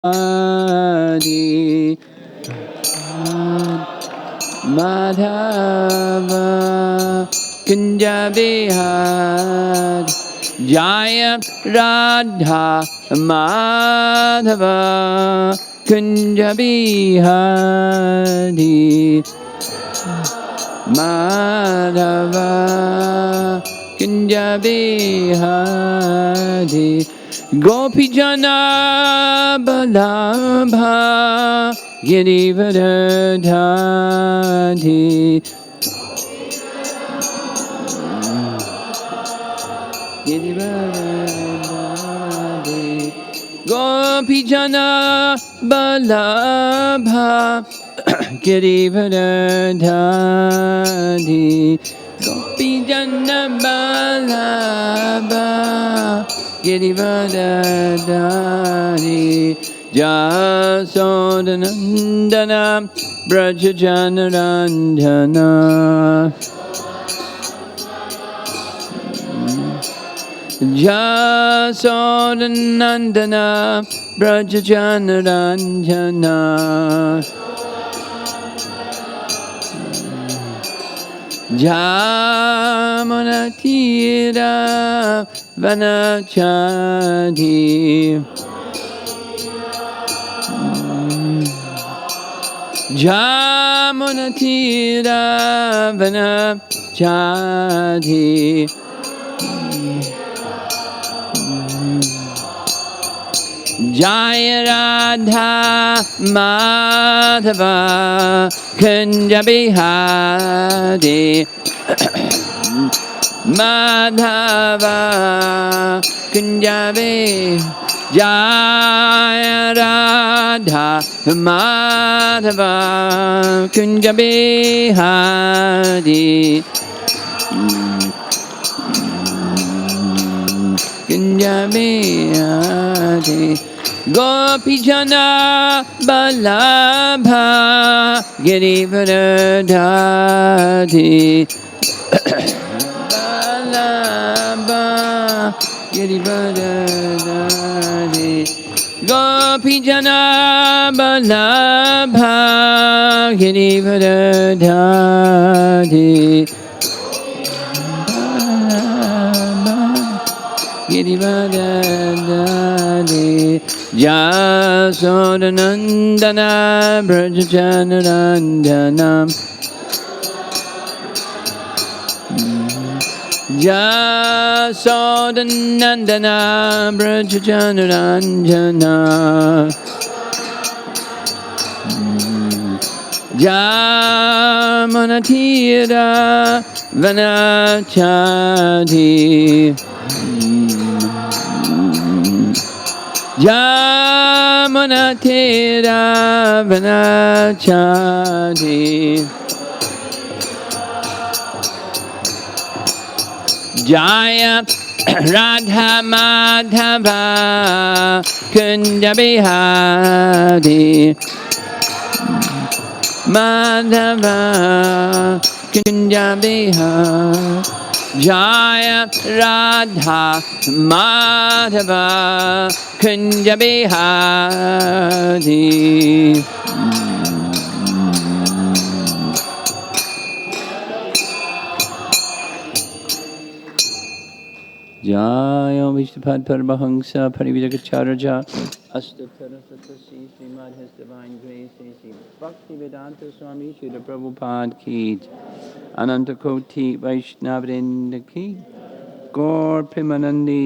Adi Madhava Kunja Bihari Jaya Radha Madhava Kunja Bihari Madhava Kunja Bihari Gopi Jana Balabha Girivardhari Girivardhari Gopi Jana Balabha Girivardhari Gopi Jana Balabha Girivardhari Jasodanandana Brajajanaranjana Jasodanandana Brajajanaranjana Jamunatira Vanachadi Jamunatira Vanachadi Jaya Radha Madhava Kunja Bihari Madhava Kunja Bihari Jaya Radha Madhava Kunja Bihari Kunja Bihari Gopi Jana Balabha Girivardhari Balabha Girivardhari Gopi Jana Balabha Girivardhari Girivardhari Jasodanandana Brajajanaranjana Jasodanandana Brajajanaranjana Jamunatira Vanachadi Jamunatira Vanachadi Jaya Radha Madhava Kunja Bihari Madhava Kunja Bihari Jaya Radha Madhava Kunja Bihari Jaya Vishnupad Paramahamsa Parividakacharya Astatara Satasi Srimad His Divine Grace Sri Bhakti Vedanta Swami Srila Prabhupada Ki Ananta Koti Vaishnavrinda Ki Gaur Premanandi.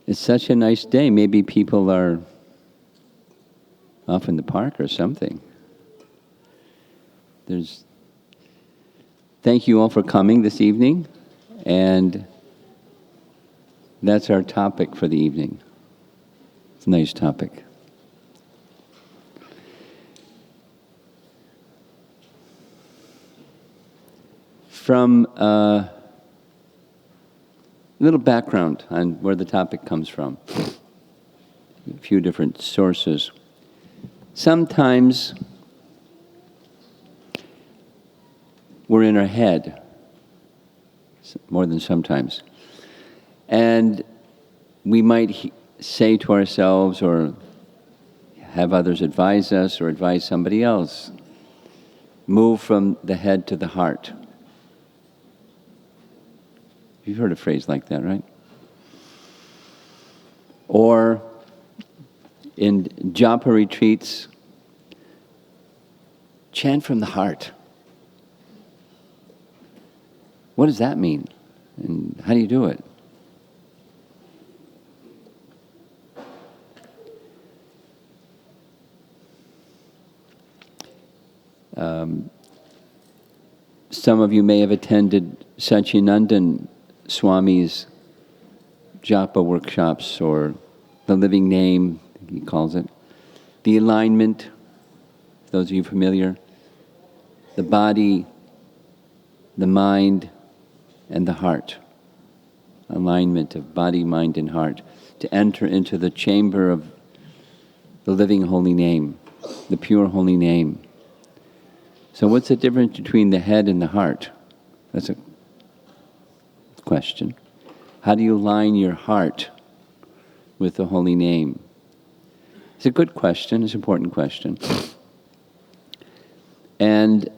It's such a nice day. Maybe people are off in the park or something. Thank you all for coming this evening, and that's our topic for the evening. It's a nice topic. From a little background on where the topic comes from. a few different sources. Sometimes we're in our head, more than sometimes. And we might say to ourselves, or have others advise us, or advise somebody else, move from the head to the heart. You've heard a phrase like that, right? Or in japa retreats, chant from the heart. What does that mean? And how do you do it? Some of you may have attended Satchidananda Swami's japa workshops, or the living name, he calls it. The alignment, those of you familiar, the body, the mind, and the heart. Alignment of body, mind, and heart. To enter into the chamber of the living holy name, the pure holy name. So what's the difference between the head and the heart? That's a question. How do you align your heart with the holy name? It's a good question, it's an important question. And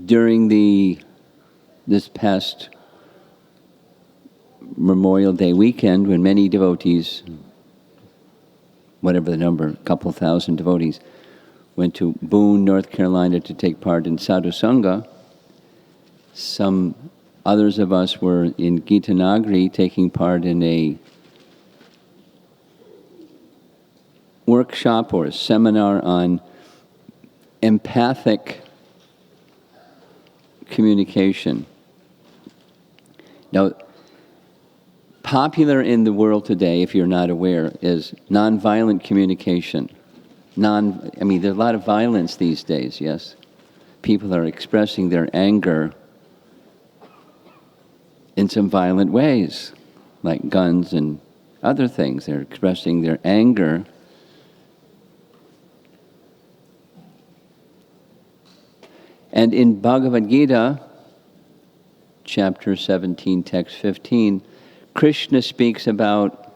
during this past Memorial Day weekend, when many devotees, whatever the number, a couple thousand devotees, went to Boone, North Carolina to take part in Sadhu Sangha, some others of us were in Gitanagri taking part in a workshop or a seminar on empathic communication. Now, popular in the world today, if you're not aware, is nonviolent communication. There's a lot of violence these days, yes? People are expressing their anger in some violent ways, like guns and other things. They're expressing their anger. And in Bhagavad Gita, chapter 17, text 15, Krishna speaks about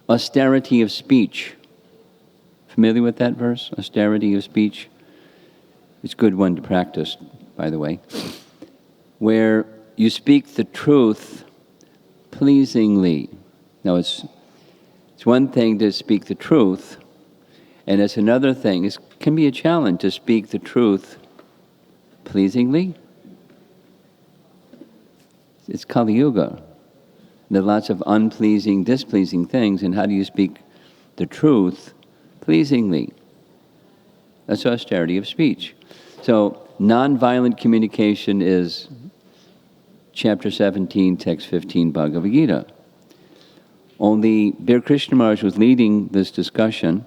austerity of speech. Familiar with that verse? Austerity of speech? It's a good one to practice, by the way. Where you speak the truth pleasingly. Now, it's one thing to speak the truth, and it's another thing. It can be a challenge to speak the truth pleasingly. It's Kali Yuga. There are lots of unpleasing, displeasing things, and how do you speak the truth pleasingly? That's austerity of speech. So, nonviolent communication is chapter 17, text 15, Bhagavad Gita. Only Bir Krishna Maharaj was leading this discussion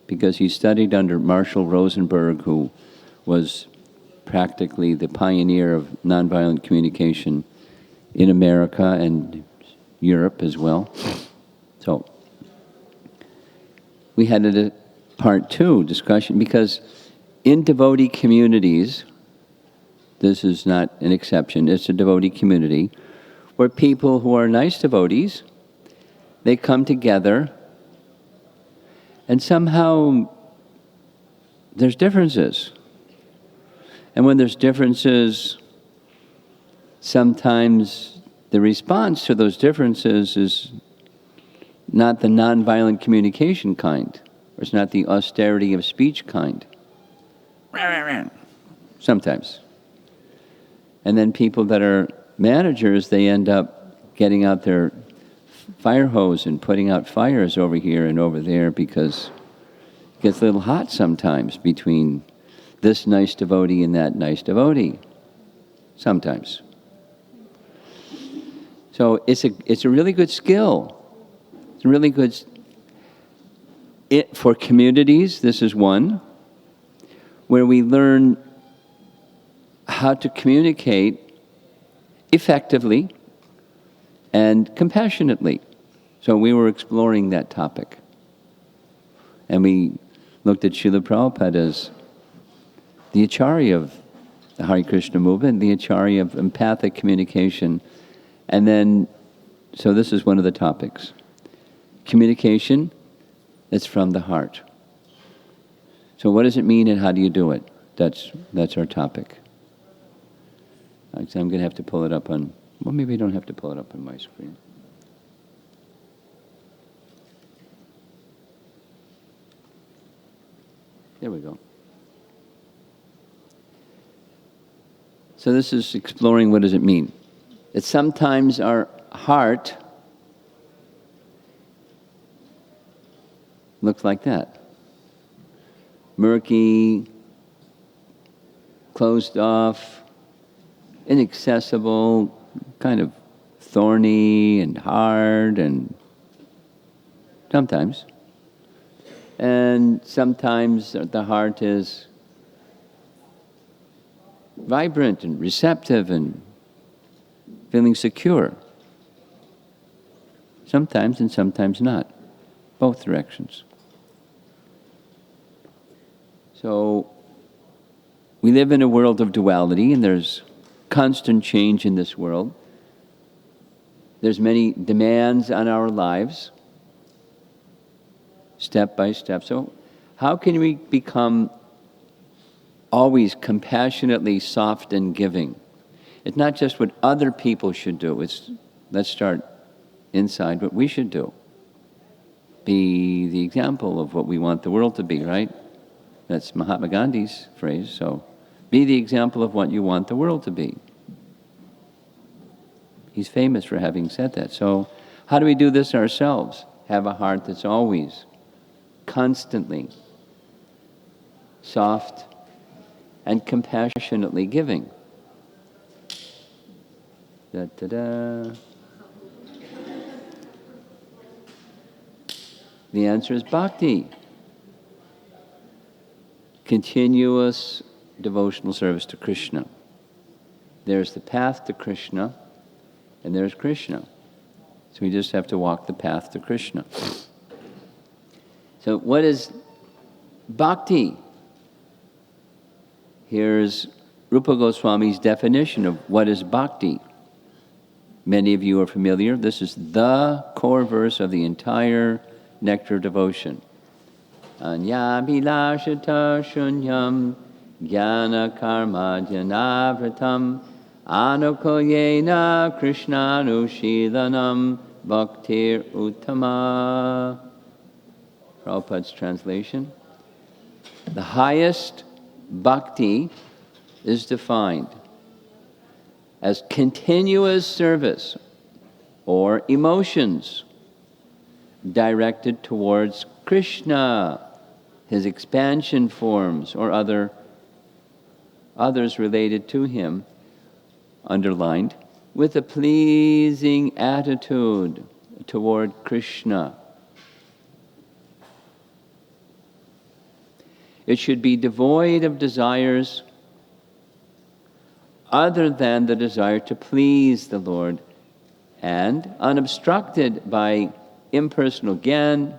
because he studied under Marshall Rosenberg, who was practically the pioneer of nonviolent communication in America and Europe as well. So, we had a part 2 discussion, because in devotee communities, this is not an exception, it's a devotee community, where people who are nice devotees, they come together, and somehow there's differences. And when there's differences, sometimes the response to those differences is not the nonviolent communication kind, or it's not the austerity of speech kind. Sometimes. And then people that are managers, they end up getting out their fire hose and putting out fires over here and over there, because it gets a little hot sometimes between this nice devotee and that nice devotee. Sometimes. So it's a really good skill. It's a really good for communities. This is one where we learn how to communicate effectively and compassionately. So we were exploring that topic. And we looked at Srila Prabhupada as the Acharya of the Hare Krishna movement, the Acharya of empathic communication. And then, so this is one of the topics. Communication that's from the heart. So what does it mean and how do you do it? That's our topic. I'm going to have to pull it up on, well, maybe I don't have to pull it up on my screen. There we go. So this is exploring what does it mean. That sometimes our heart looks like that. Murky, closed off, inaccessible, kind of thorny and hard, and sometimes. And sometimes the heart is vibrant and receptive and feeling secure. Sometimes and sometimes not. Both directions. So we live in a world of duality, and there's constant change in this world. There's many demands on our lives, step by step. So how can we become always compassionately soft and giving? It's not just what other people should do. It's, let's start inside, what we should do. Be the example of what we want the world to be, right? That's Mahatma Gandhi's phrase. So be the example of what you want the world to be. He's famous for having said that. So how do we do this ourselves? Have a heart that's always, constantly soft and compassionately giving. Da-da-da. The answer is bhakti. Continuous devotional service to Krishna. There's the path to Krishna, and there's Krishna. So we just have to walk the path to Krishna. So what is bhakti? Here's Rupa Goswami's definition of what is bhakti. Many of you are familiar. This is the core verse of the entire Nectar devotion. Anyabhilashata shunyam jnana karma janavritam anukoyena krishnanushilanam bhaktir uttama. Prabhupada's translation. The highest bhakti is defined as continuous service or emotions directed towards Krishna, his expansion forms, or others related to him, underlined, with a pleasing attitude toward Krishna. It should be devoid of desires other than the desire to please the Lord, and unobstructed by impersonal gyan,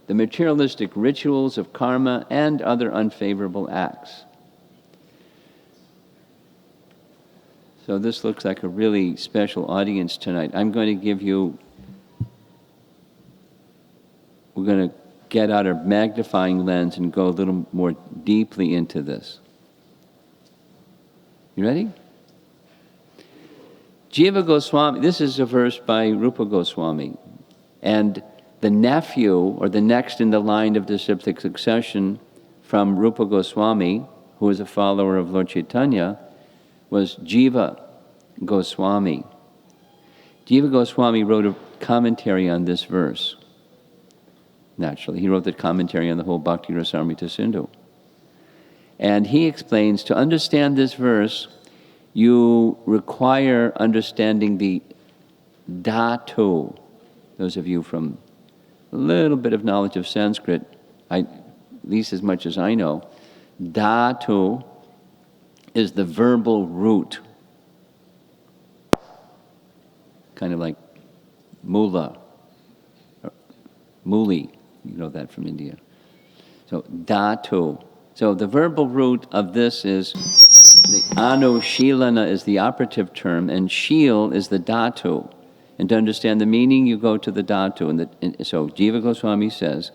the materialistic rituals of karma, and other unfavorable acts. So this looks like a really special audience tonight. I'm going to give you, we're going to get out our magnifying lens and go a little more deeply into this. You ready? Jiva Goswami, this is a verse by Rupa Goswami, and the nephew, or the next in the line of disciplic succession from Rupa Goswami, who was a follower of Lord Chaitanya, was Jiva Goswami. Jiva Goswami wrote a commentary on this verse. Naturally, he wrote the commentary on the whole Bhakti Rasamrita Sindhu. And he explains, to understand this verse, you require understanding the dhatu. Those of you from a little bit of knowledge of Sanskrit, at least as much as I know, dhatu is the verbal root. Kind of like mula, muli, you know that from India. So dhatu. So the verbal root of this is, the anushilana is the operative term, and shil is the dhatu. And to understand the meaning, you go to the dhatu. So Jiva Goswami says,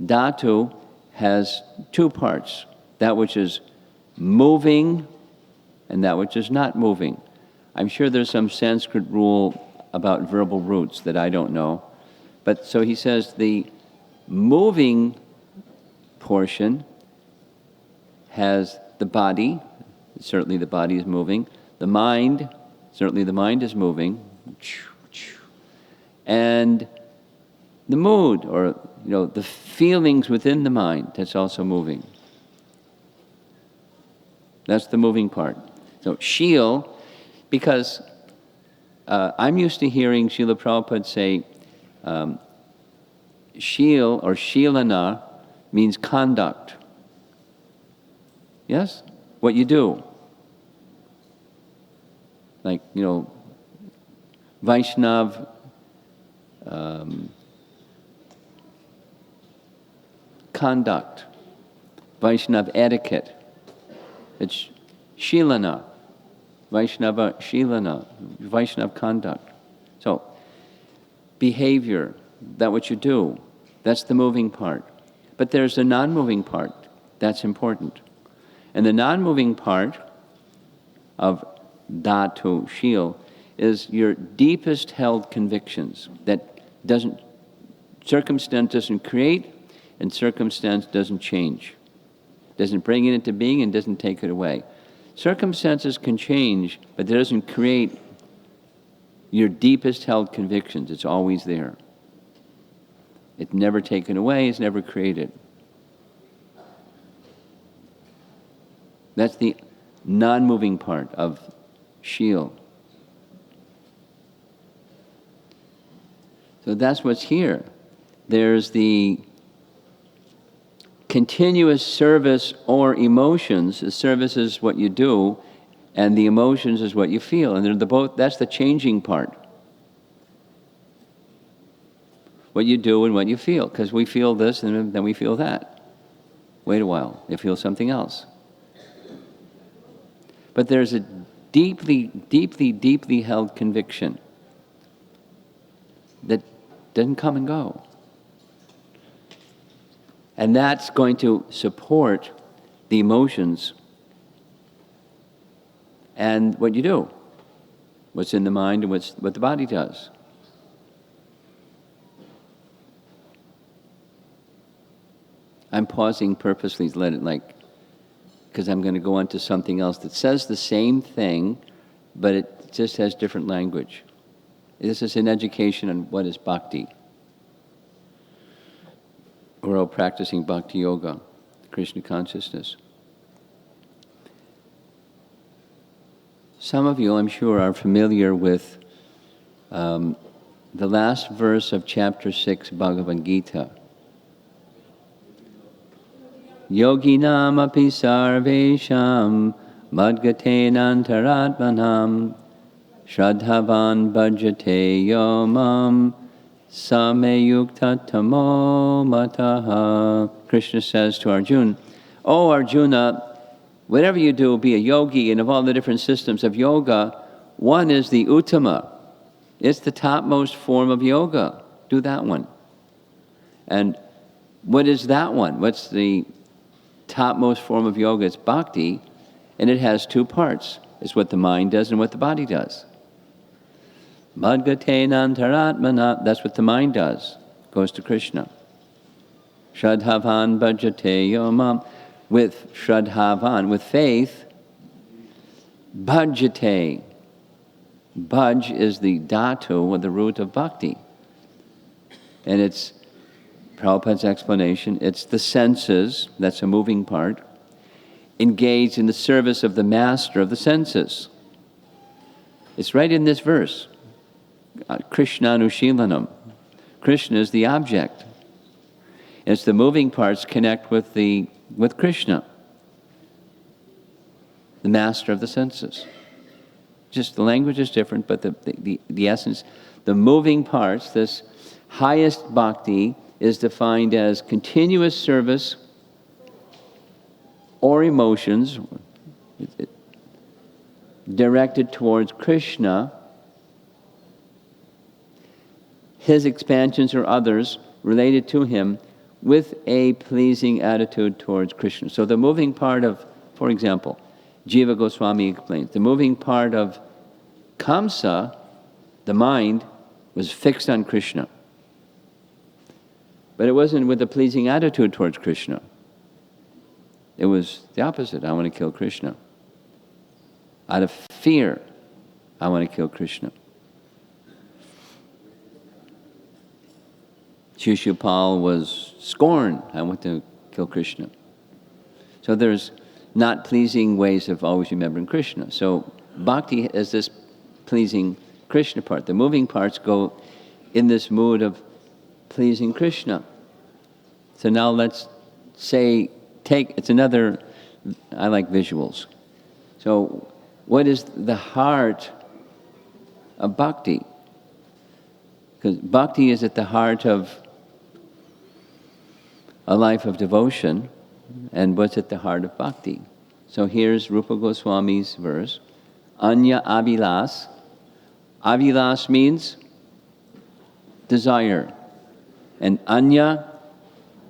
dhatu has two parts, that which is moving and that which is not moving. I'm sure there's some Sanskrit rule about verbal roots that I don't know. But so he says the moving portion has the body, certainly the body is moving, the mind, certainly the mind is moving, and the mood, or the feelings within the mind, that's also moving. That's the moving part. So shil, because I'm used to hearing Srila Prabhupada say shil or shilana means conduct. Yes? What you do. Like, Vaishnav conduct, Vaishnav etiquette. It's shilana, Vaishnava shilana, Vaishnav conduct. So, behavior, that what you do, that's the moving part. But there's a non-moving part, that's important. And the non-moving part of dhatu, shil, is your deepest held convictions that circumstance doesn't create and circumstance doesn't change. Doesn't bring it into being and doesn't take it away. Circumstances can change, but it doesn't create your deepest held convictions. It's always there. It's never taken away, it's never created. That's the non-moving part of shil. So that's what's here. There's the continuous service or emotions. The service is what you do, and the emotions is what you feel. And they're both. That's the changing part. What you do and what you feel. Because we feel this and then we feel that. Wait a while, you feel something else. But there's a deeply, deeply, deeply held conviction that doesn't come and go. And that's going to support the emotions and what you do, what's in the mind and what the body does. I'm pausing purposely to let it because I'm going to go on to something else that says the same thing, but it just has different language. This is an education on what is bhakti. We're all practicing bhakti yoga, Krishna consciousness. Some of you, I'm sure, are familiar with the last verse of chapter 6 Bhagavad Gita. Yoginam api sarvesham madgatenantaratmanam shradhavan bhajate yomam sameyukta tamo mataha. Krishna says to Arjuna, "Oh Arjuna, whatever you do, be a yogi, and of all the different systems of yoga, one is the uttama. It's the topmost form of yoga. Do that one." And what is that one? What's the topmost form of yoga? It's bhakti, and it has two parts. It's what the mind does and what the body does. Madgatenantaratmana, that's what the mind does. Goes to Krishna. Shradhavan bhajate yomam. With shradhavan, with faith, bhajate. Bhaj is the dhatu, or the root of bhakti. And it's Prabhupada's explanation, it's the senses, that's a moving part, engaged in the service of the master of the senses. It's right in this verse. Krishna Anushilanam. Krishna is the object. And it's the moving parts connect with Krishna, the master of the senses. Just the language is different, but the essence, The moving parts, this highest bhakti, is defined as continuous service or emotions directed towards Krishna, his expansions or others related to him, with a pleasing attitude towards Krishna. So the moving part of, for example, Jiva Goswami explains, the moving part of Kamsa, the mind, was fixed on Krishna. But it wasn't with a pleasing attitude towards Krishna. It was the opposite. I want to kill Krishna. Out of fear, I want to kill Krishna. Shishupal was scorned. I want to kill Krishna. So there's not pleasing ways of always remembering Krishna. So bhakti is this pleasing Krishna part. The moving parts go in this mood of pleasing Krishna. So now let's say, it's another, I like visuals. So what is the heart of bhakti? Because bhakti is at the heart of a life of devotion, and what's at the heart of bhakti? So here's Rupa Goswami's verse, Anya Avilas. Avilas means desire, and Anya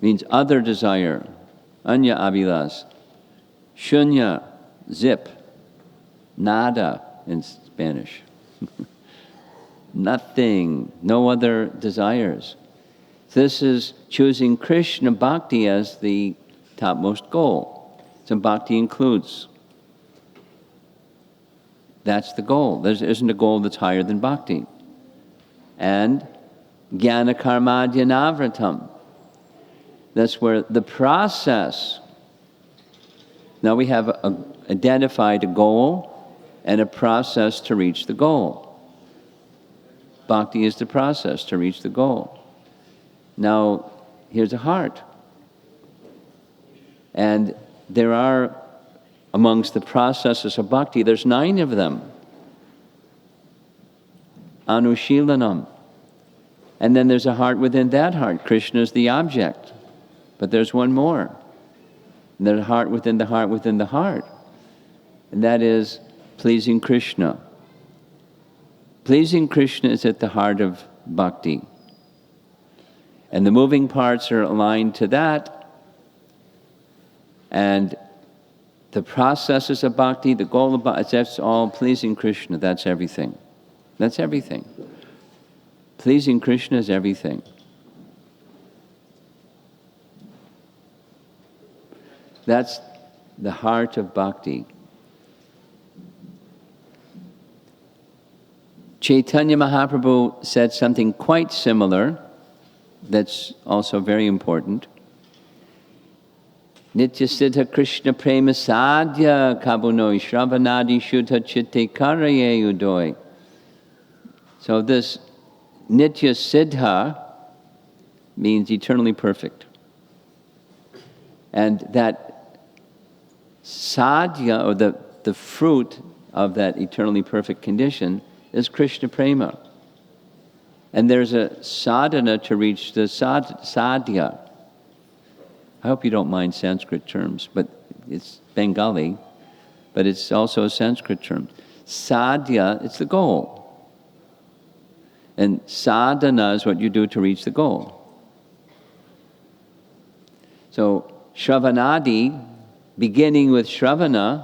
means other desire. Anya Avilas. Shunya, zip. Nada in Spanish. Nothing, no other desires. This is choosing Krishna bhakti as the topmost goal. So bhakti includes. That's the goal. There isn't a goal that's higher than bhakti. And jnana karmadhya navratam. That's where the process. Now we have identified a goal and a process to reach the goal. Bhakti is the process to reach the goal. Now, here's a heart. And there are, amongst the processes of bhakti, there's 9 of them. Anushilanam. And then there's a heart within that heart. Krishna is the object. But there's one more. And there's a heart within the heart within the heart. And that is pleasing Krishna. Pleasing Krishna is at the heart of bhakti. And the moving parts are aligned to that. And the processes of bhakti, the goal of bhakti, that's all pleasing Krishna. That's everything. That's everything. Pleasing Krishna is everything. That's the heart of bhakti. Chaitanya Mahaprabhu said something quite similar that's also very important. Nitya Siddha Krishna Prema Sadhya Kabunoi Shravanadi Shuddha Chitte Karaye Udoi. So this Nitya Siddha means eternally perfect. And that sadhya, or the fruit of that eternally perfect condition, is Krishna Prema. And there's a sadhana to reach the sadhya. I hope you don't mind Sanskrit terms, but it's Bengali, but it's also a Sanskrit term. Sadhya, it's the goal. And sadhana is what you do to reach the goal. So, Shravanadi, beginning with Shravana,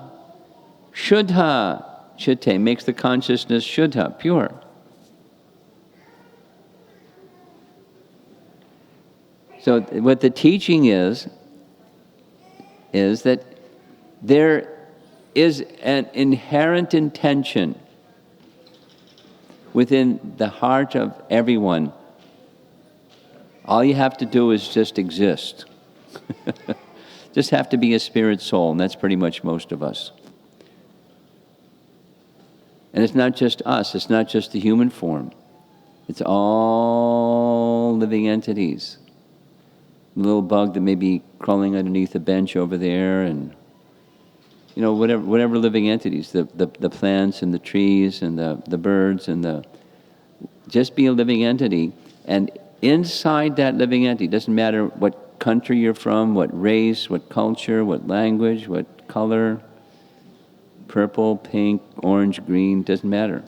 Shuddha, Chitte, makes the consciousness Shuddha, pure. So what the teaching is that there is an inherent intention within the heart of everyone. All you have to do is just exist. Just have to be a spirit soul, and that's pretty much most of us. And it's not just us, it's not just the human form. It's all living entities. A little bug that may be crawling underneath a bench over there, and whatever living entities, the plants and the trees and the birds and Just be a living entity. And inside that living entity, doesn't matter what country you're from, what race, what culture, what language, what color, purple, pink, orange, green, doesn't matter.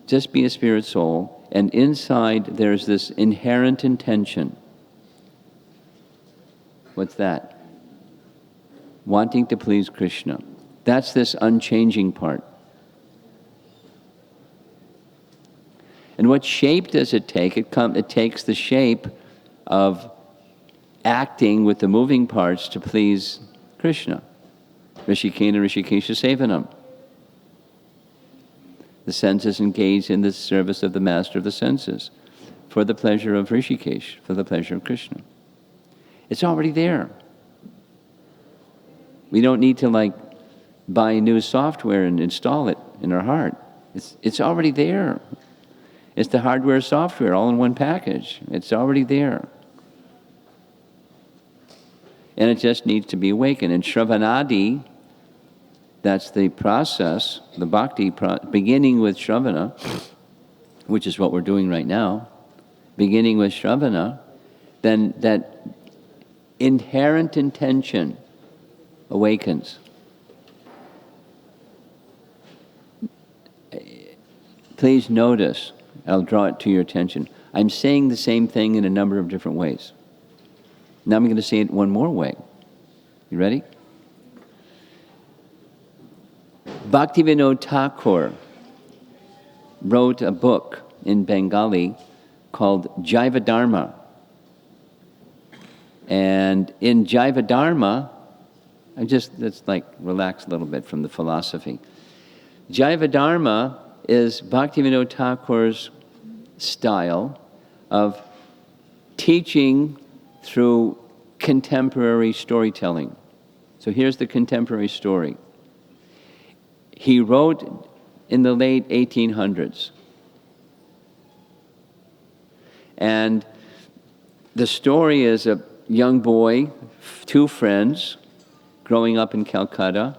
Just be a spirit soul, and inside there's this inherent intention. What's that? Wanting to please Krishna. That's this unchanging part. And what shape does it take? It takes the shape of acting with the moving parts to please Krishna. Rishikena Rishikesha Sevanam. The senses engage in the service of the master of the senses for the pleasure of Rishikesh, for the pleasure of Krishna. It's already there. We don't need to buy new software and install it in our heart. It's already there. It's the hardware software all in one package. It's already there. And it just needs to be awakened. And Shravanadi, that's the process, the bhakti, beginning with Shravana, which is what we're doing right now, beginning with Shravana, then that inherent intention awakens. Please notice, I'll draw it to your attention, I'm saying the same thing in a number of different ways. Now I'm going to say it one more way. You ready? Bhaktivinoda Thakur wrote a book in Bengali called Jaiva Dharma. And in Jaiva Dharma, let's relax a little bit from the philosophy. Jaiva Dharma is Bhaktivinoda Thakur's style of teaching through contemporary storytelling. So here's the contemporary story. He wrote in the late 1800s. And the story is a young boy, two friends, growing up in Calcutta.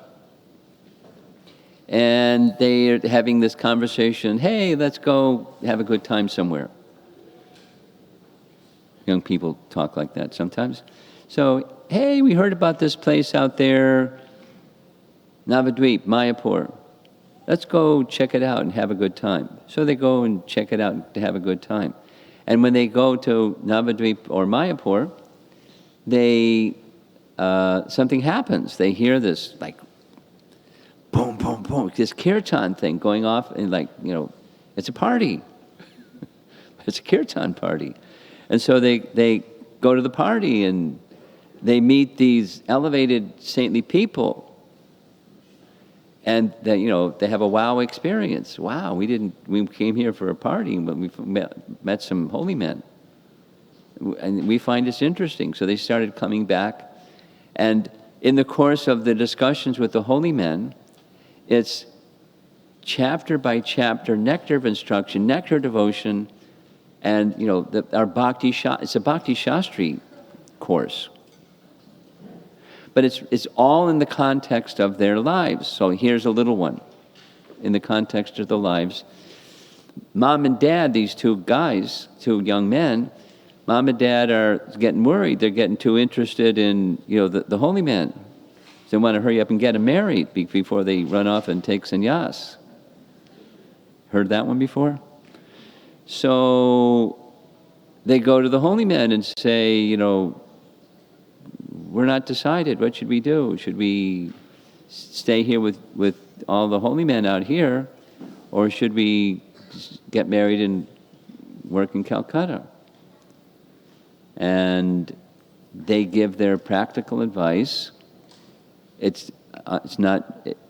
And they're having this conversation, hey, let's go have a good time somewhere. Young people talk like that sometimes. So, hey, we heard about this place out there, Navadvip, Mayapur. Let's go check it out and have a good time. So they go and check it out to have a good time. And when they go to Navadvip or Mayapur, something happens. They hear this boom, boom, boom, this kirtan thing going off, and it's a party. It's a kirtan party. And so they go to the party and they meet these elevated saintly people. And they have a wow experience. Wow, we came here for a party, but we met some holy men. And we find this interesting. So they started coming back. And in the course of the discussions with the holy men, it's chapter by chapter, nectar of instruction, nectar of devotion, and our bhakti it's a bhakti shastri course. But it's all in the context of their lives. So here's a little one. In the context of the lives, mom and dad, these two young men, mom and dad are getting worried. They're getting too interested in the holy men. They want to hurry up and get them married before they run off and take sannyas. Heard that one before? So they go to the holy men and say, we're not decided. What should we do? Should we stay here with all the holy men out here, or should we get married and work in Calcutta? And they give their practical advice. It's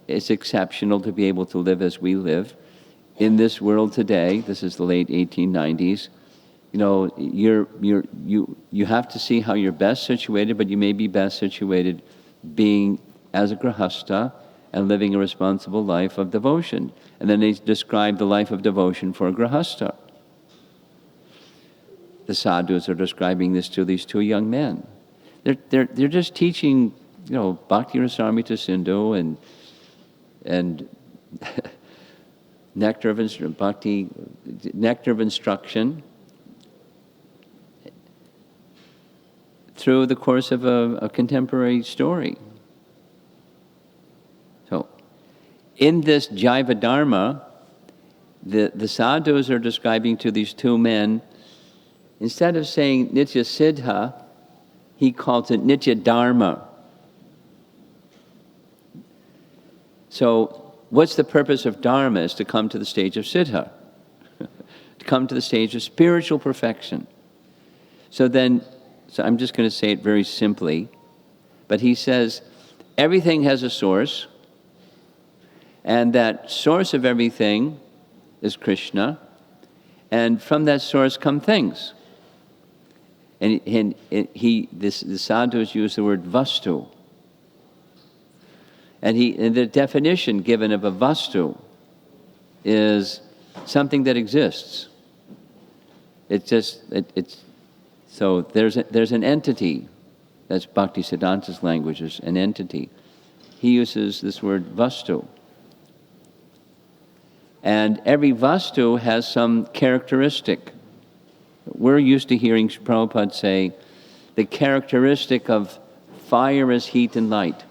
exceptional to be able to live as we live in this world today. This is the late 1890s. You have to see how you're best situated, but you may be best situated being as a grahastha and living a responsible life of devotion. And then they describe the life of devotion for a grahastha. The sadhus are describing this to these two young men. They're just teaching, Bhakti Rasamrita Sindhu and nectar of bhakti, nectar of instruction, through the course of a contemporary story. So, in this Jaiva Dharma, the sadhus are describing to these two men, instead of saying Nitya Siddha, he calls it Nitya Dharma. So, what's the purpose of Dharma? Is to come to the stage of Siddha, to come to the stage of spiritual perfection. So I'm just going to say it very simply, but he says, everything has a source, and that source of everything is Krishna, and from that source come things. And the sadhus use the word vastu. And the definition given of a vastu is something that exists. So there's an entity. That's Bhaktisiddhanta's language, is an entity. He uses this word vastu. And every vastu has some characteristic. We're used to hearing Prabhupada say, the characteristic of fire is heat and light.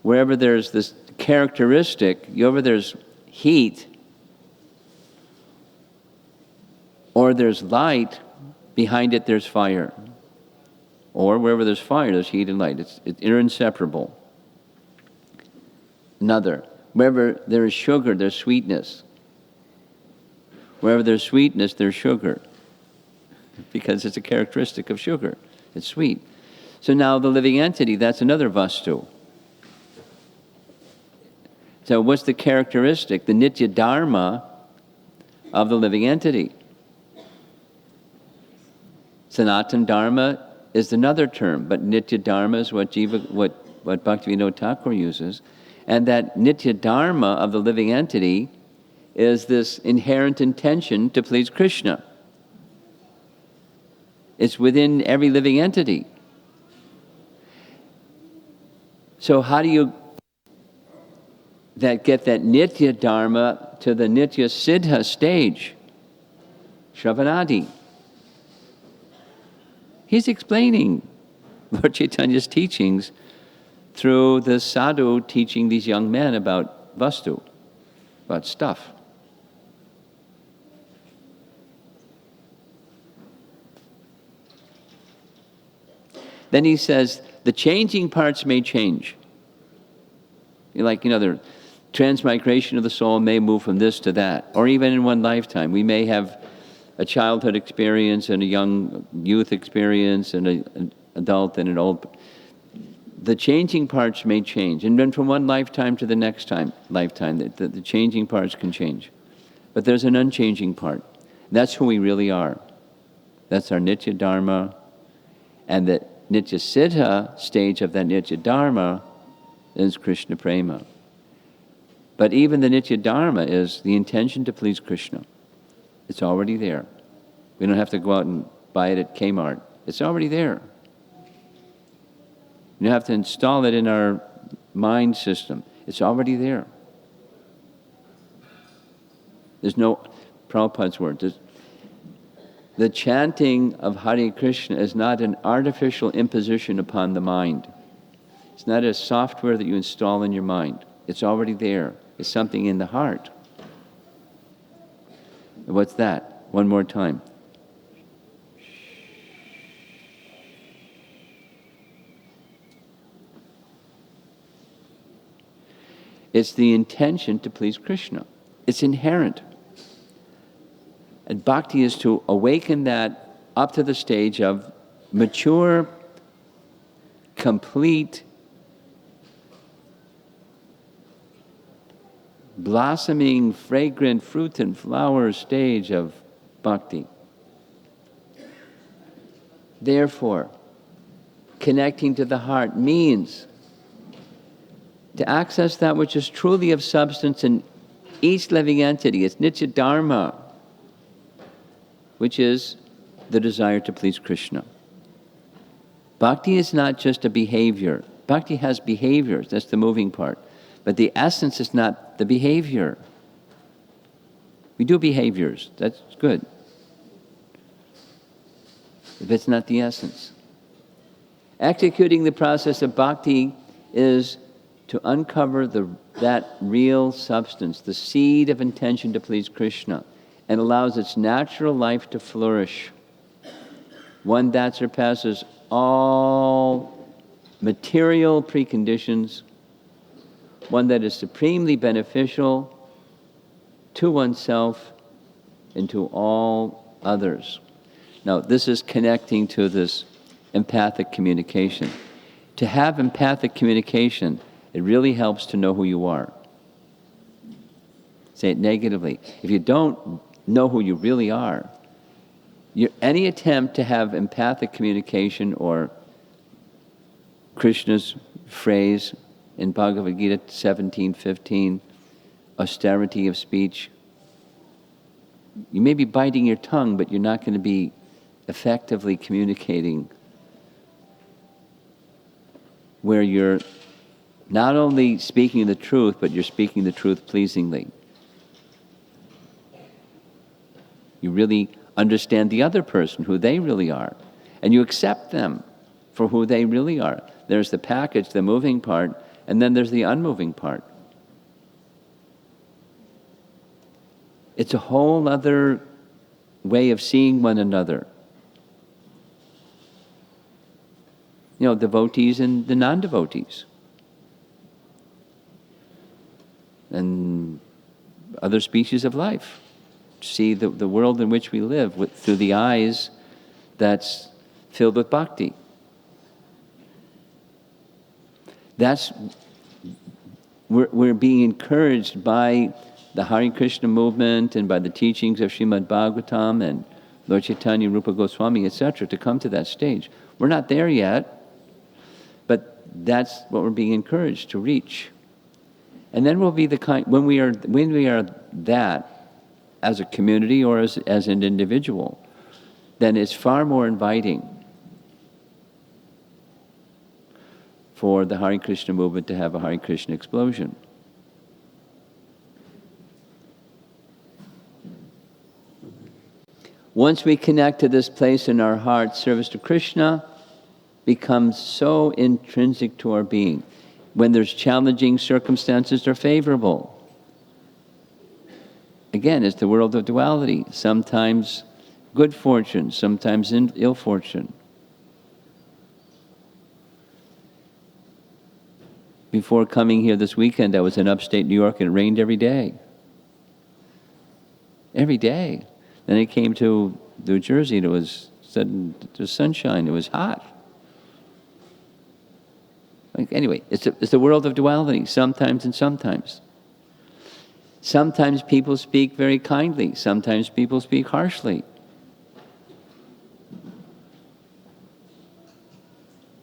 Wherever there's this characteristic, wherever there's heat, or there's light, behind it there's fire. Or wherever there's fire, there's heat and light. They're inseparable. Another, wherever there is sugar, there's sweetness. Wherever there's sweetness, there's sugar. Because it's a characteristic of sugar. It's sweet. So now the living entity, that's another vastu. So what's the characteristic, the Nitya Dharma of the living entity? Sanatana Dharma is another term, but Nitya Dharma is what Bhaktivinoda Thakur uses. And that Nitya Dharma of the living entity is this inherent intention to please Krishna. It's within every living entity. So how do you get that Nitya Dharma to the Nitya Siddha stage? Shravanadi. He's explaining Lord Chaitanya's teachings through the sadhu teaching these young men about vastu, about stuff. Then he says, the changing parts may change. The transmigration of the soul may move from this to that, or even in one lifetime. We may have a childhood experience and a young youth experience and an adult and an old. The changing parts may change. And then from one lifetime to the next lifetime, the changing parts can change. But there's an unchanging part. That's who we really are. That's our Nitya Dharma. And the Nitya Siddha stage of that Nitya Dharma is Krishna Prema. But even the Nitya Dharma is the intention to please Krishna. It's already there. We don't have to go out and buy it at Kmart. It's already there. You don't have to install it in our mind system. It's already there. There's no, Prabhupada's word, the chanting of Hare Krishna is not an artificial imposition upon the mind. It's not a software that you install in your mind. It's already there. It's something in the heart. What's that? One more time. It's the intention to please Krishna. It's inherent. And bhakti is to awaken that up to the stage of mature, complete, blossoming, fragrant fruit and flower stage of bhakti. Therefore, connecting to the heart means to access that which is truly of substance in each living entity. It's Nitya Dharma, which is the desire to please Krishna. Bhakti is not just a behavior. Bhakti has behaviors, that's the moving part. But the essence is not the behavior. We do behaviors. That's good. If it's not the essence. Executing the process of bhakti is to uncover that real substance, the seed of intention to please Krishna, and allows its natural life to flourish. One that surpasses all material preconditions, one that is supremely beneficial to oneself and to all others. Now, this is connecting to this empathic communication. To have empathic communication, it really helps to know who you are. Say it negatively. If you don't know who you really are, any attempt to have empathic communication, or Krishna's phrase in Bhagavad Gita 17:15, austerity of speech, you may be biting your tongue, but you're not going to be effectively communicating, where you're not only speaking the truth, but you're speaking the truth pleasingly. You really understand the other person, who they really are, and you accept them for who they really are. There's the package, the moving part, and then there's the unmoving part. It's a whole other way of seeing one another. You know, devotees and the non-devotees. And other species of life. See the world in which we live through the eyes that's filled with bhakti. We're being encouraged by the Hare Krishna movement and by the teachings of Srimad Bhagavatam and Lord Chaitanya, Rupa Goswami, etc., to come to that stage. We're not there yet, but that's what we're being encouraged to reach. And then we'll be the kind, when we are that, as a community or as an individual, then it's far more inviting for the Hare Krishna movement to have a Hare Krishna explosion. Once we connect to this place in our heart, service to Krishna becomes so intrinsic to our being. When there's challenging circumstances or favorable, again, it's the world of duality. Sometimes good fortune, sometimes ill fortune. Before coming here this weekend, I was in upstate New York and it rained every day. Every day. Then I came to New Jersey and it was sunshine, it was hot. Anyway, it's the world of duality, sometimes and sometimes. Sometimes people speak very kindly, sometimes people speak harshly.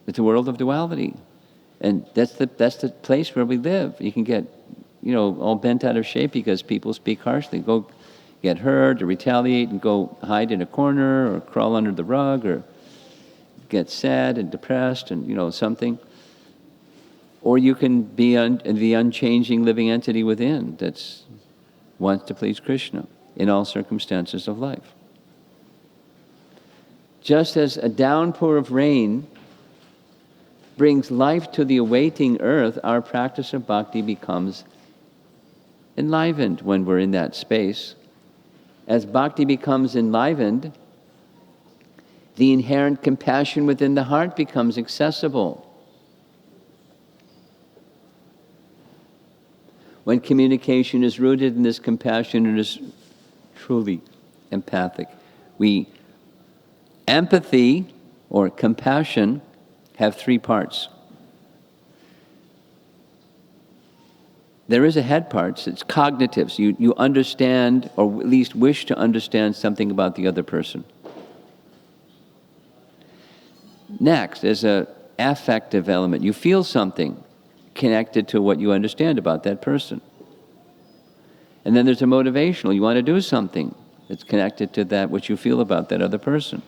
It's a world of duality. And that's the place where we live. You can get, all bent out of shape because people speak harshly. Go get hurt or retaliate and go hide in a corner or crawl under the rug or get sad and depressed and, something. Or you can be the unchanging living entity within that's wants to please Krishna in all circumstances of life. Just as a downpour of rain brings life to the awaiting earth, our practice of bhakti becomes enlivened when we're in that space. As bhakti becomes enlivened, the inherent compassion within the heart becomes accessible. When communication is rooted in this compassion, it is truly empathic. Empathy or compassion have three parts. There is a head part, it's cognitive. So you understand, or at least wish to understand something about the other person. Next, there's an affective element. You feel something connected to what you understand about that person. And then there's a motivational. You want to do something that's connected to that which you feel about that other person.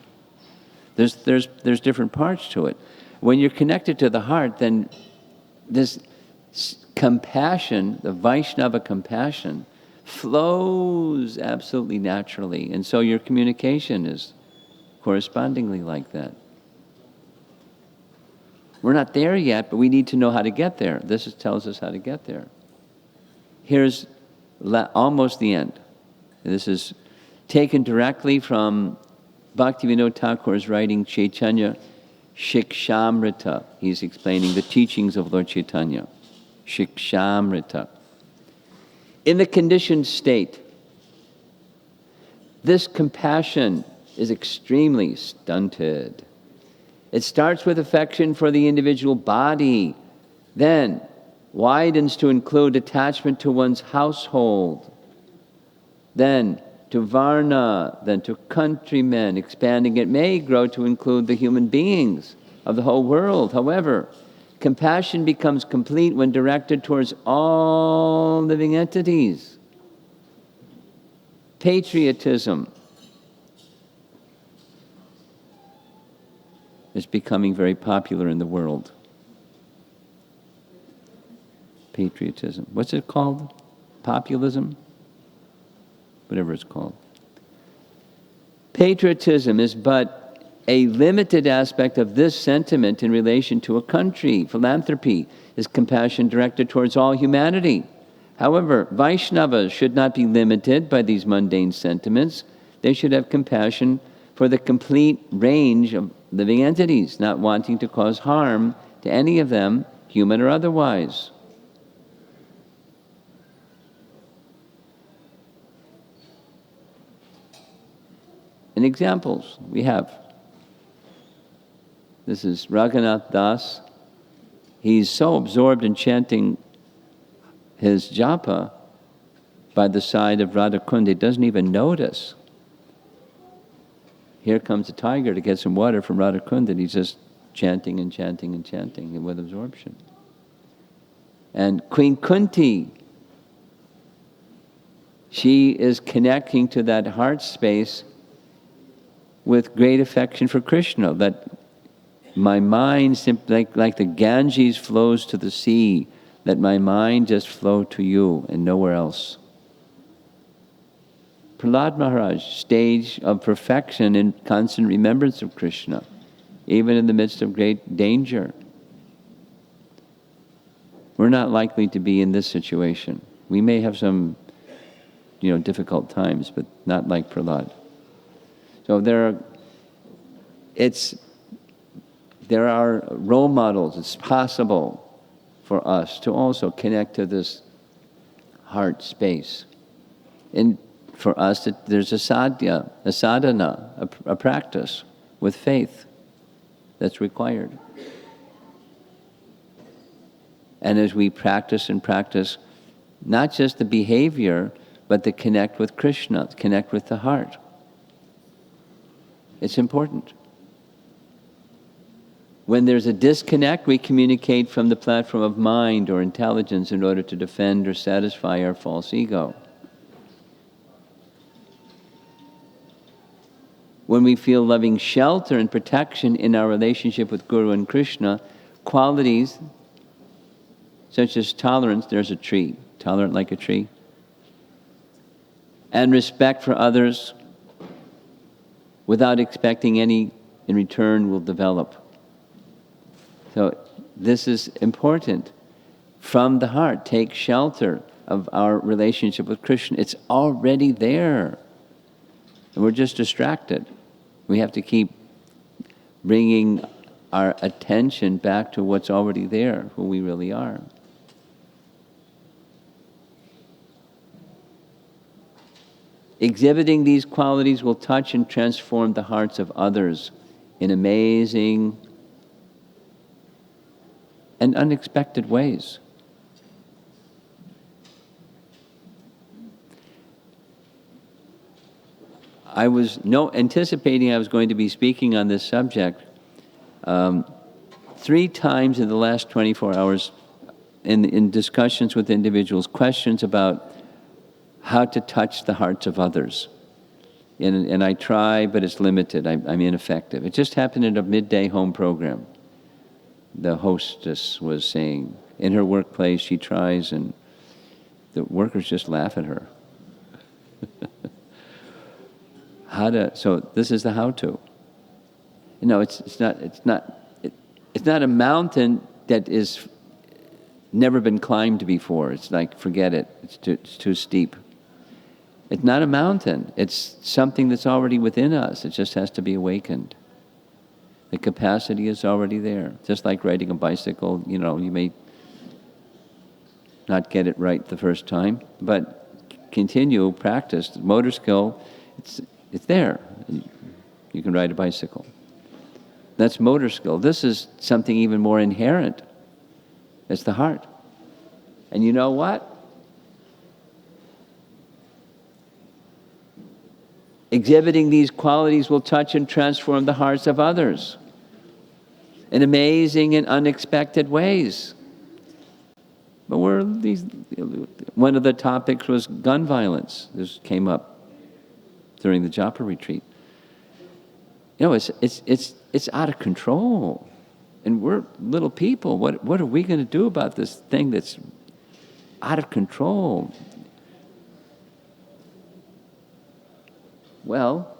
There's different parts to it. When you're connected to the heart, then this compassion, the Vaishnava compassion, flows absolutely naturally. And so your communication is correspondingly like that. We're not there yet, but we need to know how to get there. Tells us how to get there. Here's almost the end. This is taken directly from Bhaktivinoda Thakur's writing Chaitanya Shikshamrita. He's explaining the teachings of Lord Chaitanya. Shikshamrita. In the conditioned state, this compassion is extremely stunted. It starts with affection for the individual body, then widens to include attachment to one's household, then to Varna, then to countrymen, expanding it may grow to include the human beings of the whole world. However, compassion becomes complete when directed towards all living entities. Patriotism is becoming very popular in the world. Patriotism. What's it called? Populism? Whatever it's called. Patriotism is but a limited aspect of this sentiment in relation to a country. Philanthropy is compassion directed towards all humanity. However, Vaishnavas should not be limited by these mundane sentiments. They should have compassion for the complete range of living entities, not wanting to cause harm to any of them, human or otherwise. And examples we have. This is Raghunath Das. He's so absorbed in chanting his japa by the side of Radha Kund, he doesn't even notice. Here comes a tiger to get some water from Radha Kund, and he's just chanting and chanting and chanting with absorption. And Queen Kunti, she is connecting to that heart space with great affection for Krishna, that my mind, simply like the Ganges flows to the sea, let my mind just flow to you and nowhere else. Prahlad Maharaj, stage of perfection in constant remembrance of Krishna, even in the midst of great danger. We're not likely to be in this situation. We may have some, difficult times, but not like Prahlad. So there are role models. It's possible for us to also connect to this heart space. And for us, there's a sadhana, a practice with faith that's required. And as we practice and practice, not just the behavior, but the connect with Krishna, connect with the heart. It's important. When there's a disconnect, we communicate from the platform of mind or intelligence in order to defend or satisfy our false ego. When we feel loving shelter and protection in our relationship with Guru and Krishna, qualities such as tolerance, there's a tree, tolerant like a tree, and respect for others without expecting any in return will develop. So this is important. From the heart, take shelter of our relationship with Krishna. It's already there. And we're just distracted. We have to keep bringing our attention back to what's already there, who we really are. Exhibiting these qualities will touch and transform the hearts of others in amazing and unexpected ways. I was anticipating I was going to be speaking on this subject 3 times in the last 24 hours in discussions with individuals, questions about how to touch the hearts of others. And I try, but it's limited. I'm ineffective. It just happened in a midday home program. The hostess was saying, in her workplace, she tries, and the workers just laugh at her. So this is the how-to. It's not a mountain that is never been climbed before. It's like, forget it. It's too steep. It's not a mountain. It's something that's already within us. It just has to be awakened. The capacity is already there. Just like riding a bicycle, you may not get it right the first time, but continue, practice. Motor skill, it's there. You can ride a bicycle. That's motor skill. This is something even more inherent. It's the heart. And you know what? Exhibiting these qualities will touch and transform the hearts of others in amazing and unexpected ways. But one of the topics was gun violence. This came up during the Japa retreat. It's out of control. And we're little people. What are we going to do about this thing that's out of control? Well,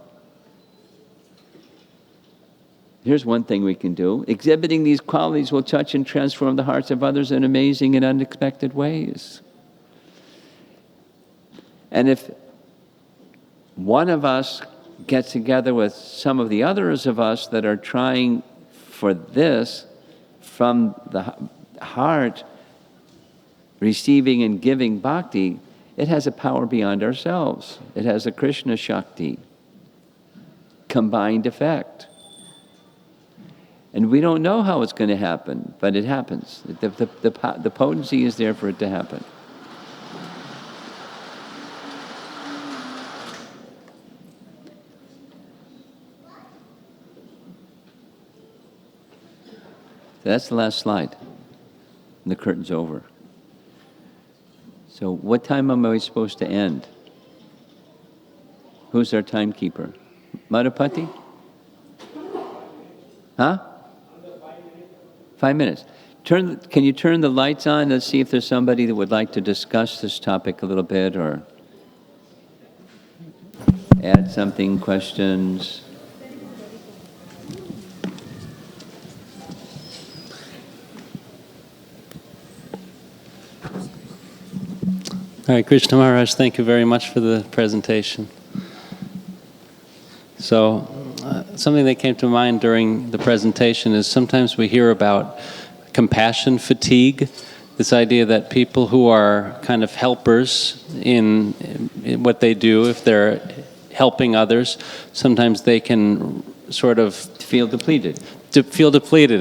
here's one thing we can do. Exhibiting these qualities will touch and transform the hearts of others in amazing and unexpected ways. And if one of us gets together with some of the others of us that are trying for this from the heart, receiving and giving bhakti, it has a power beyond ourselves. It has a Krishna Shakti, combined effect. And we don't know how it's going to happen, but it happens. The potency is there for it to happen. So that's the last slide. And the curtain's over. So what time am I supposed to end? Who's our timekeeper? Madhupati? Huh? 5 minutes. Can you turn the lights on? Let's see if there's somebody that would like to discuss this topic a little bit or add something, questions. All right, Krishna Maharaj, thank you very much for the presentation. So, something that came to mind during the presentation is sometimes we hear about compassion fatigue, this idea that people who are kind of helpers in what they do, if they're helping others, sometimes they can sort of feel depleted.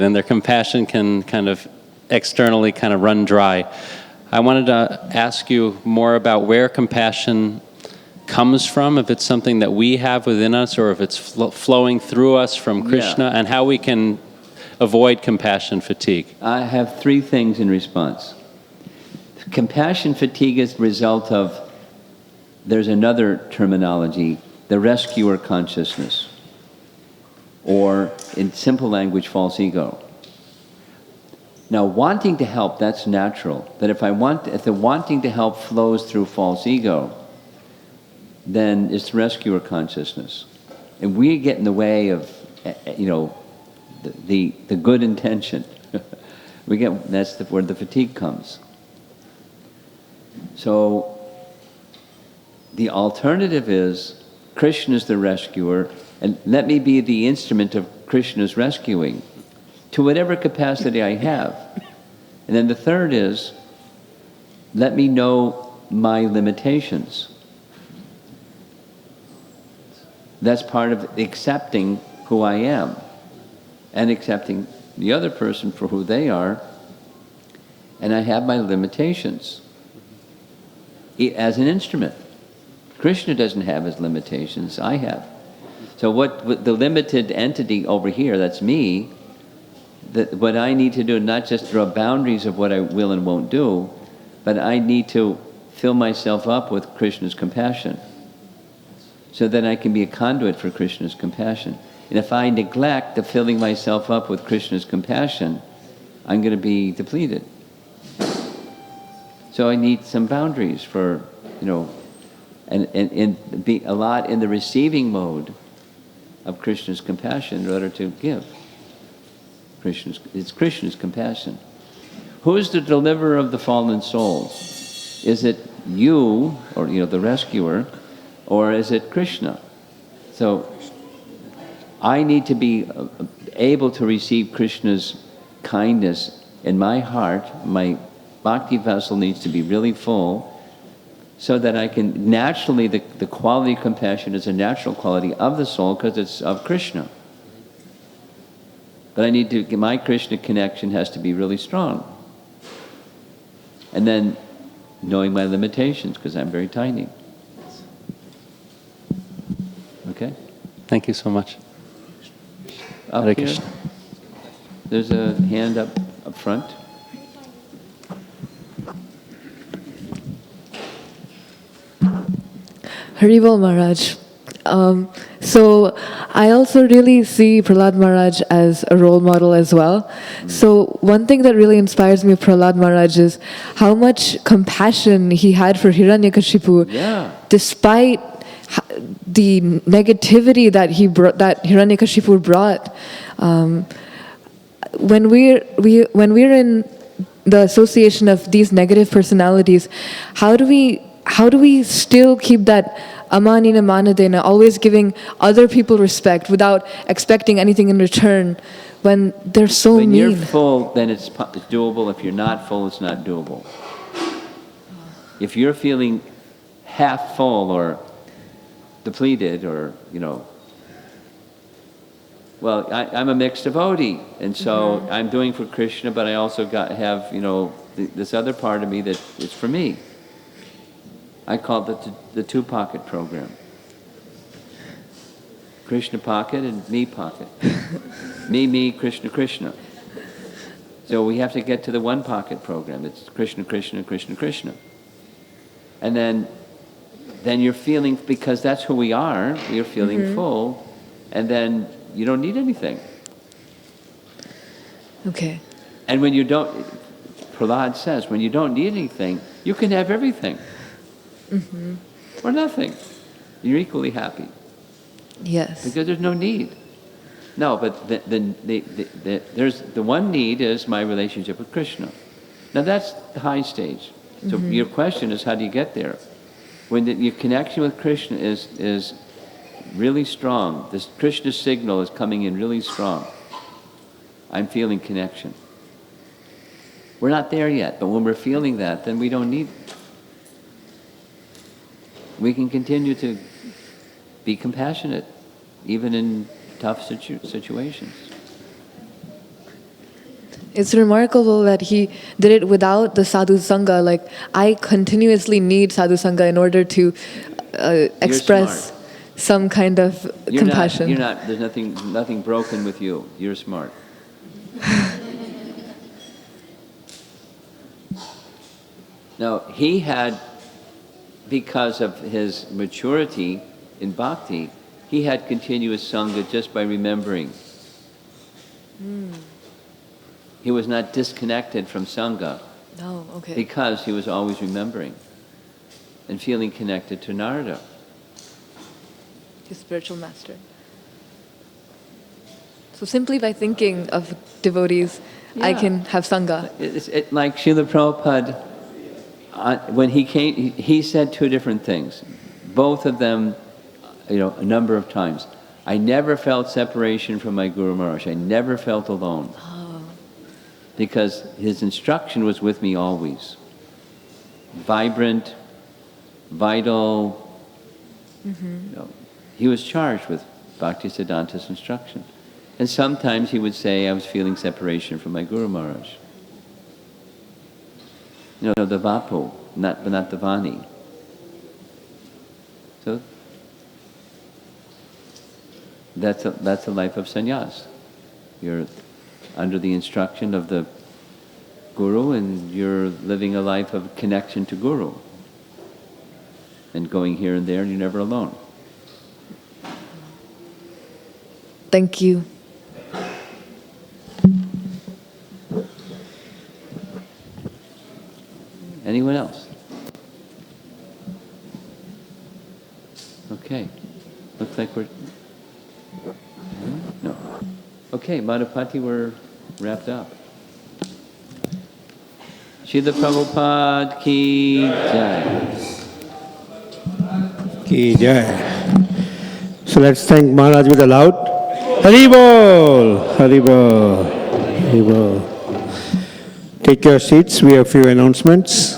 And their compassion can kind of externally kind of run dry. I wanted to ask you more about where compassion comes from, if it's something that we have within us or if it's flowing through us from Krishna, and how we can avoid compassion fatigue. I have 3 things in response. Compassion fatigue is the result of, there's another terminology, the rescuer consciousness, or in simple language, false ego. Now, wanting to help, that's natural. But if the wanting to help flows through false ego, then it's rescuer consciousness. And we get in the way of, the good intention. That's where the fatigue comes. So, the alternative is, Krishna is the rescuer, and let me be the instrument of Krishna's rescuing, to whatever capacity I have. And then the third is, let me know my limitations. That's part of accepting who I am and accepting the other person for who they are. And I have my limitations as an instrument. Krishna doesn't have his limitations, I have. So what the limited entity over here, that's me, what I need to do, not just draw boundaries of what I will and won't do, but I need to fill myself up with Krishna's compassion, so that I can be a conduit for Krishna's compassion. And if I neglect the filling myself up with Krishna's compassion, I'm going to be depleted. So I need some boundaries for, and be a lot in the receiving mode of Krishna's compassion in order to give. It's Krishna's compassion. Who is the deliverer of the fallen souls? Is it you, or the rescuer, or is it Krishna? So I need to be able to receive Krishna's kindness in my heart. My bhakti vessel needs to be really full, so that I can naturally, the quality of compassion is a natural quality of the soul because it's of Krishna. But my Krishna connection has to be really strong. And then knowing my limitations, because I'm very tiny. Okay? Thank you so much. Up Hare here. Krishna. There's a hand up front. Haribol Maharaj. So I also really see Prahlad Maharaj as a role model as well. So one thing that really inspires me of Prahlad Maharaj is how much compassion he had for Hiranyakashipu, despite the negativity that that Hiranyakashipu brought. When we're in the association of these negative personalities, how do we still keep that amanina manadena, always giving other people respect without expecting anything in return when they're so mean? When you're full, then it's doable. If you're not full, it's not doable. If you're feeling half full or depleted or, well, I'm a mixed devotee, and so I'm doing for Krishna, but I also have this other part of me that is for me. I call it the two-pocket program. Krishna pocket and me pocket. me, Krishna, Krishna. So we have to get to the one-pocket program. It's Krishna, Krishna, Krishna, Krishna. And then you're feeling, because that's who we are, you're feeling full, and then you don't need anything. Okay. And when you don't, Prahlad says, when you don't need anything, you can have everything. Or nothing. You're equally happy. Yes. Because there's no need. No, but there's the one need is my relationship with Krishna. Now that's the high stage. So your question is, how do you get there? When your connection with Krishna is really strong, this Krishna signal is coming in really strong. I'm feeling connection. We're not there yet, but when we're feeling that, then we don't need. We can continue to be compassionate, even in tough situations. It's remarkable that he did it without the sadhu sangha. Like, I continuously need sadhu sangha in order to express some kind of compassion. There's nothing broken with you. You're smart. Now, he had, because of his maturity in bhakti, he had continuous sangha just by remembering. He was not disconnected from sangha. Oh, okay. Because he was always remembering and feeling connected to Narada. His spiritual master. So simply by thinking of devotees, I can have sangha. Like Srila Prabhupada, when he came, he said two different things. Both of them, a number of times. I never felt separation from my Guru Maharaj. I never felt alone. Because his instruction was with me always. Vibrant, vital. He was charged with Bhaktisiddhanta's instruction. And sometimes he would say, I was feeling separation from my Guru Maharaj. The Vapu, but not the Vani. So that's a life of sannyas. You're under the instruction of the Guru, and you're living a life of connection to Guru. And going here and there, and you're never alone. Thank you. Anyone else? Okay, Madhupati, we're wrapped up. Srila Prabhupada ki jai. Ki jai. So let's thank Maharaj with a loud Haribol, Haribol, Haribol. Take your seats. We have a few announcements.